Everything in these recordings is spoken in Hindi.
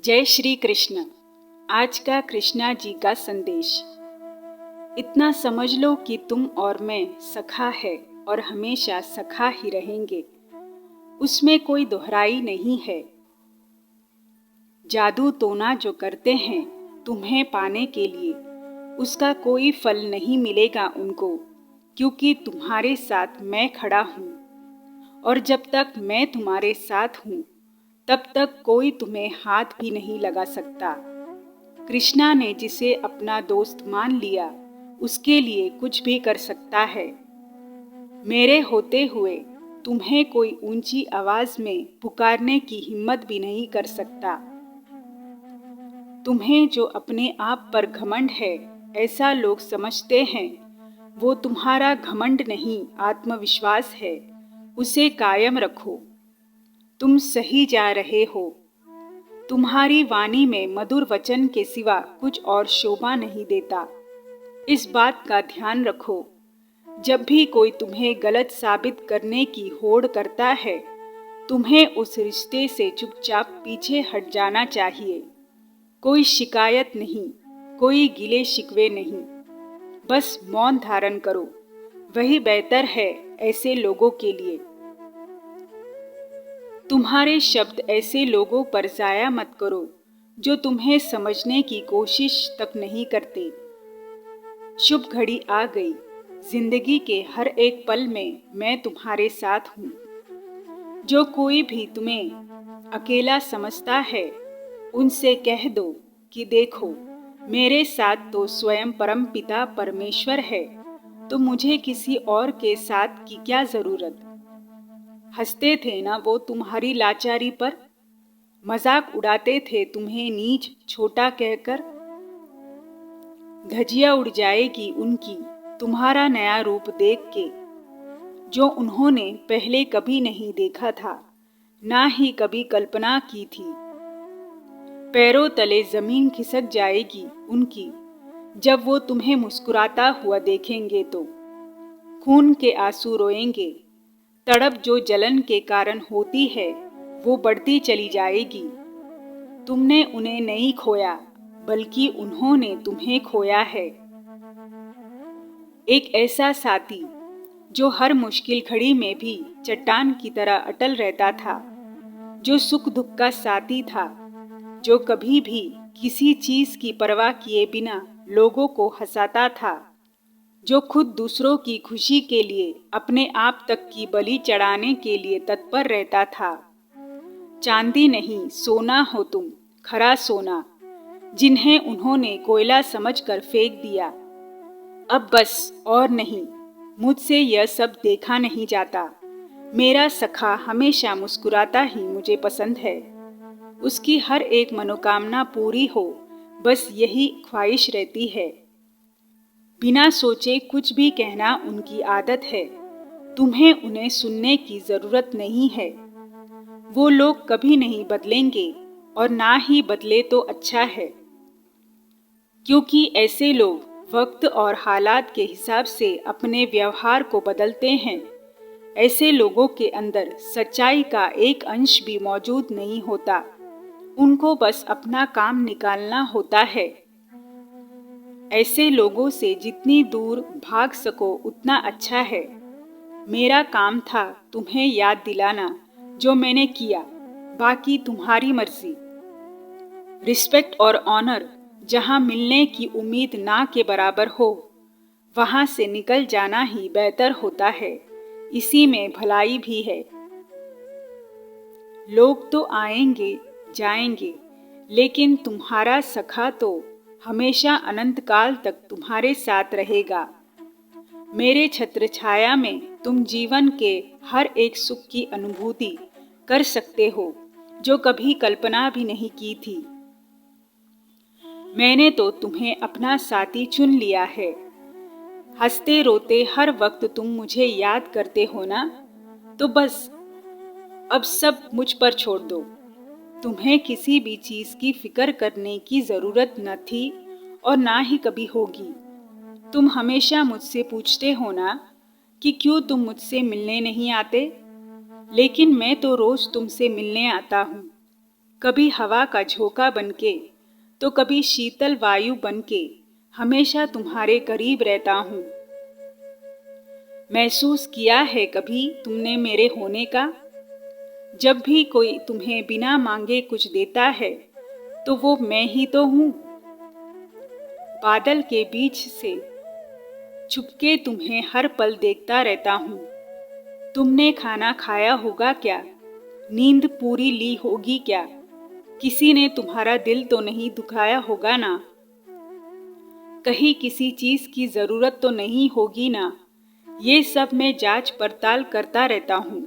जय श्री कृष्ण। आज का कृष्णा जी का संदेश। इतना समझ लो कि तुम और मैं सखा है और हमेशा सखा ही रहेंगे, उसमें कोई दोहराई नहीं है। जादू टोना जो करते हैं तुम्हें पाने के लिए, उसका कोई फल नहीं मिलेगा उनको, क्योंकि तुम्हारे साथ मैं खड़ा हूँ। और जब तक मैं तुम्हारे साथ हूँ तब तक कोई तुम्हें हाथ भी नहीं लगा सकता। कृष्णा ने जिसे अपना दोस्त मान लिया उसके लिए कुछ भी कर सकता है। मेरे होते हुए तुम्हें कोई ऊंची आवाज में पुकारने की हिम्मत भी नहीं कर सकता। तुम्हें जो अपने आप पर घमंड है ऐसा लोग समझते हैं, वो तुम्हारा घमंड नहीं आत्मविश्वास है। उसे कायम रखो। तुम सही जा रहे हो। तुम्हारी वाणी में मधुर वचन के सिवा कुछ और शोभा नहीं देता। इस बात का ध्यान रखो। जब भी कोई तुम्हें गलत साबित करने की होड़ करता है, तुम्हें उस रिश्ते से चुपचाप पीछे हट जाना चाहिए। कोई शिकायत नहीं, कोई गिले शिकवे नहीं, बस मौन धारण करो। वही बेहतर है ऐसे लोगों के लिए। तुम्हारे शब्द ऐसे लोगों पर जाया मत करो जो तुम्हें समझने की कोशिश तक नहीं करते। शुभ घड़ी आ गई। जिंदगी के हर एक पल में मैं तुम्हारे साथ हूँ। जो कोई भी तुम्हें अकेला समझता है उनसे कह दो कि देखो, मेरे साथ तो स्वयं परम पिता परमेश्वर है, तो मुझे किसी और के साथ की क्या जरूरत। हंसते थे ना वो तुम्हारी लाचारी पर, मजाक उड़ाते थे तुम्हें नीच छोटा कहकर। धजिया उड़ जाएगी उनकी तुम्हारा नया रूप देख के, जो उन्होंने पहले कभी नहीं देखा था, ना ही कभी कल्पना की थी। पैरों तले जमीन खिसक जाएगी उनकी जब वो तुम्हें मुस्कुराता हुआ देखेंगे तो। खून के आंसू रोएंगे। तड़प जो जलन के कारण होती है वो बढ़ती चली जाएगी। तुमने उन्हें नहीं खोया, बल्कि उन्होंने तुम्हें खोया है। एक ऐसा साथी जो हर मुश्किल घड़ी में भी चट्टान की तरह अटल रहता था, जो सुख दुख का साथी था, जो कभी भी किसी चीज की परवाह किए बिना लोगों को हंसाता था, जो खुद दूसरों की खुशी के लिए अपने आप तक की बलि चढ़ाने के लिए तत्पर रहता था। चांदी नहीं सोना हो तुम, खरा सोना, जिन्हें उन्होंने कोयला समझकर फेंक दिया। अब बस और नहीं, मुझसे यह सब देखा नहीं जाता। मेरा सखा हमेशा मुस्कुराता ही मुझे पसंद है। उसकी हर एक मनोकामना पूरी हो, बस यही ख्वाहिश रहती है। बिना सोचे कुछ भी कहना उनकी आदत है। तुम्हें उन्हें सुनने की जरूरत नहीं है। वो लोग कभी नहीं बदलेंगे और ना ही बदले तो अच्छा है, क्योंकि ऐसे लोग वक्त और हालात के हिसाब से अपने व्यवहार को बदलते हैं। ऐसे लोगों के अंदर सच्चाई का एक अंश भी मौजूद नहीं होता। उनको बस अपना काम निकालना होता है। ऐसे लोगों से जितनी दूर भाग सको उतना अच्छा है। मेरा काम था तुम्हें याद दिलाना जो मैंने किया, बाकी तुम्हारी मर्जी। रिस्पेक्ट और ऑनर जहां मिलने की उम्मीद ना के बराबर हो, वहां से निकल जाना ही बेहतर होता है। इसी में भलाई भी है। लोग तो आएंगे जाएंगे, लेकिन तुम्हारा सखा तो हमेशा अनंत काल तक तुम्हारे साथ रहेगा। मेरे छत्र छाया में तुम जीवन के हर एक सुख की अनुभूति कर सकते हो जो कभी कल्पना भी नहीं की थी। मैंने तो तुम्हें अपना साथी चुन लिया है। हंसते रोते हर वक्त तुम मुझे याद करते हो ना, तो बस अब सब मुझ पर छोड़ दो। तुम्हें किसी भी चीज की फिक्र करने की जरूरत न थी और ना ही कभी होगी। तुम हमेशा मुझसे पूछते हो ना कि क्यों तुम मुझसे मिलने नहीं आते, लेकिन मैं तो रोज तुमसे मिलने आता हूँ। कभी हवा का झोंका बनके तो कभी शीतल वायु बनके हमेशा तुम्हारे करीब रहता हूँ। महसूस किया है कभी तुमने मेरे होने का? जब भी कोई तुम्हें बिना मांगे कुछ देता है तो वो मैं ही तो हूँ। बादल के बीच से छुपके तुम्हें हर पल देखता रहता हूँ। तुमने खाना खाया होगा क्या? नींद पूरी ली होगी क्या? किसी ने तुम्हारा दिल तो नहीं दुखाया होगा ना? कहीं किसी चीज की जरूरत तो नहीं होगी ना? ये सब मैं जांच पड़ताल करता रहता हूँ।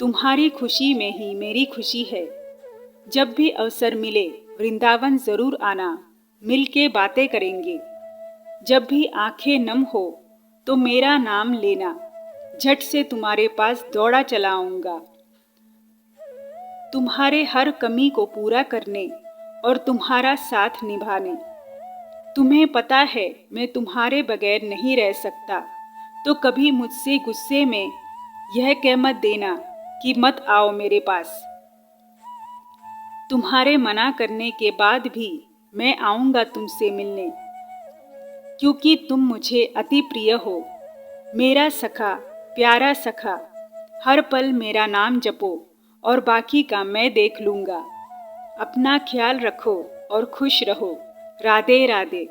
तुम्हारी खुशी में ही मेरी खुशी है। जब भी अवसर मिले वृंदावन जरूर आना, मिलके बातें करेंगे। जब भी आंखें नम हो तो मेरा नाम लेना, झट से तुम्हारे पास दौड़ा चला आऊंगा। तुम्हारे हर कमी को पूरा करने और तुम्हारा साथ निभाने। तुम्हें पता है मैं तुम्हारे बगैर नहीं रह सकता, तो कभी मुझसे गुस्से में यह कह मत देना कि मत आओ मेरे पास। तुम्हारे मना करने के बाद भी मैं आऊंगा तुमसे मिलने, क्योंकि तुम मुझे अति प्रिय हो। मेरा सखा, प्यारा सखा, हर पल मेरा नाम जपो और बाकी का मैं देख लूंगा। अपना ख्याल रखो और खुश रहो। राधे राधे।